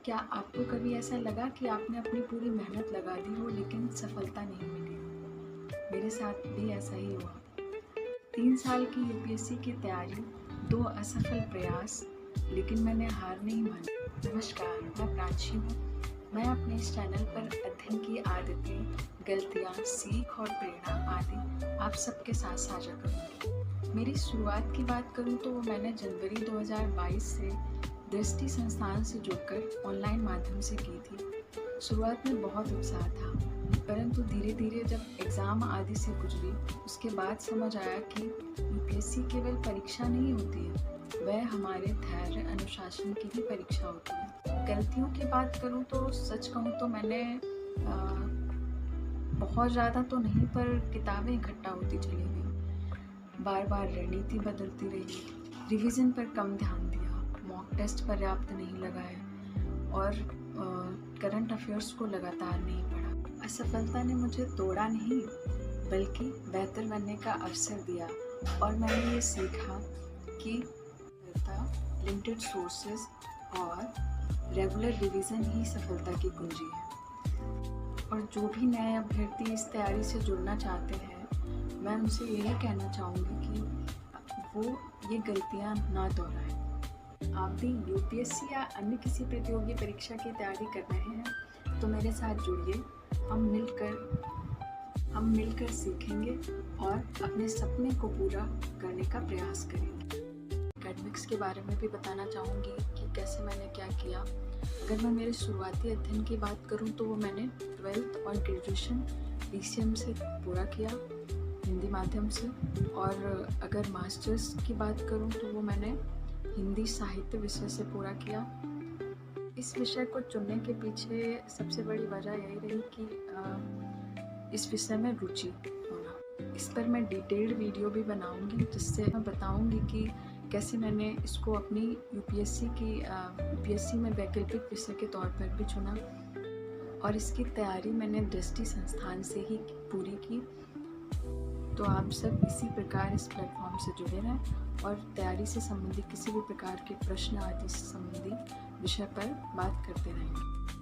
क्या आपको कभी ऐसा लगा कि आपने अपनी पूरी मेहनत लगा दी हो लेकिन सफलता नहीं मिली हो? मेरे साथ भी ऐसा ही हुआ। 3 साल की यूपीएससी की तैयारी, 2 असफल प्रयास, लेकिन मैंने हार नहीं मानी। नमस्कार, मैं प्राची हूँ। मैं अपने इस चैनल पर अध्ययन की आदतें, गलतियाँ, सीख और प्रेरणा आदि आप सबके साथ साझा करूँगी। मेरी शुरुआत की बात करूँ तो मैंने जनवरी 2022 से दृष्टि संस्थान से जुड़कर ऑनलाइन माध्यम से की थी। शुरुआत में बहुत उत्साह था, परंतु धीरे धीरे जब एग्ज़ाम आदि से गुजरी, उसके बाद समझ आया कि यूपीएससी केवल परीक्षा नहीं होती है, वह हमारे धैर्य, अनुशासन की भी परीक्षा होती है। गलतियों की बात करूँ तो सच कहूँ तो मैंने बहुत ज़्यादा तो नहीं, पर किताबें इकट्ठा होती चली गई, बार बार रणनीति बदलती रही, रिवीजन पर कम ध्यान दिया, मॉक टेस्ट पर्याप्त नहीं लगाए और करंट अफेयर्स को लगातार नहीं पढ़ा। असफलता ने मुझे तोड़ा नहीं, बल्कि बेहतर बनने का अवसर दिया और मैंने ये सीखा कि लिमिटेड सोर्सेज और रेगुलर रिवीजन ही सफलता की कुंजी है। और जो भी नए अभ्यर्थी इस तैयारी से जुड़ना चाहते हैं, मैं उनसे यही कहना चाहूँगी कि वो ये गलतियाँ ना दोहराएं। आप भी यूपीएससी या अन्य किसी प्रतियोगी परीक्षा की तैयारी कर रहे हैं तो मेरे साथ जुड़िए। हम मिलकर सीखेंगे और अपने सपने को पूरा करने का प्रयास करेंगे। एकेडमिक्स के बारे में भी बताना चाहूँगी कि कैसे मैंने क्या किया। अगर मैं मेरे शुरुआती अध्ययन की बात करूँ तो वो मैंने 12th और ग्रेजुएशन पीसीएम से पूरा किया, हिंदी माध्यम से। और अगर मास्टर्स की बात करूँ तो वो मैंने हिंदी साहित्य विषय से पूरा किया। इस विषय को चुनने के पीछे सबसे बड़ी वजह यही रही कि इस विषय में रुचि होना। इस पर मैं डिटेल्ड वीडियो भी बनाऊंगी, जिससे मैं बताऊंगी कि कैसे मैंने इसको अपनी यूपीएससी में वैकल्पिक विषय के तौर पर भी चुना और इसकी तैयारी मैंने दृष्टि संस्थान से ही पूरी की। तो आप सब इसी प्रकार इस प्लेटफॉर्म से जुड़े रहें और तैयारी से संबंधित किसी भी प्रकार के प्रश्न आदि से संबंधित विषय पर बात करते रहेंगे।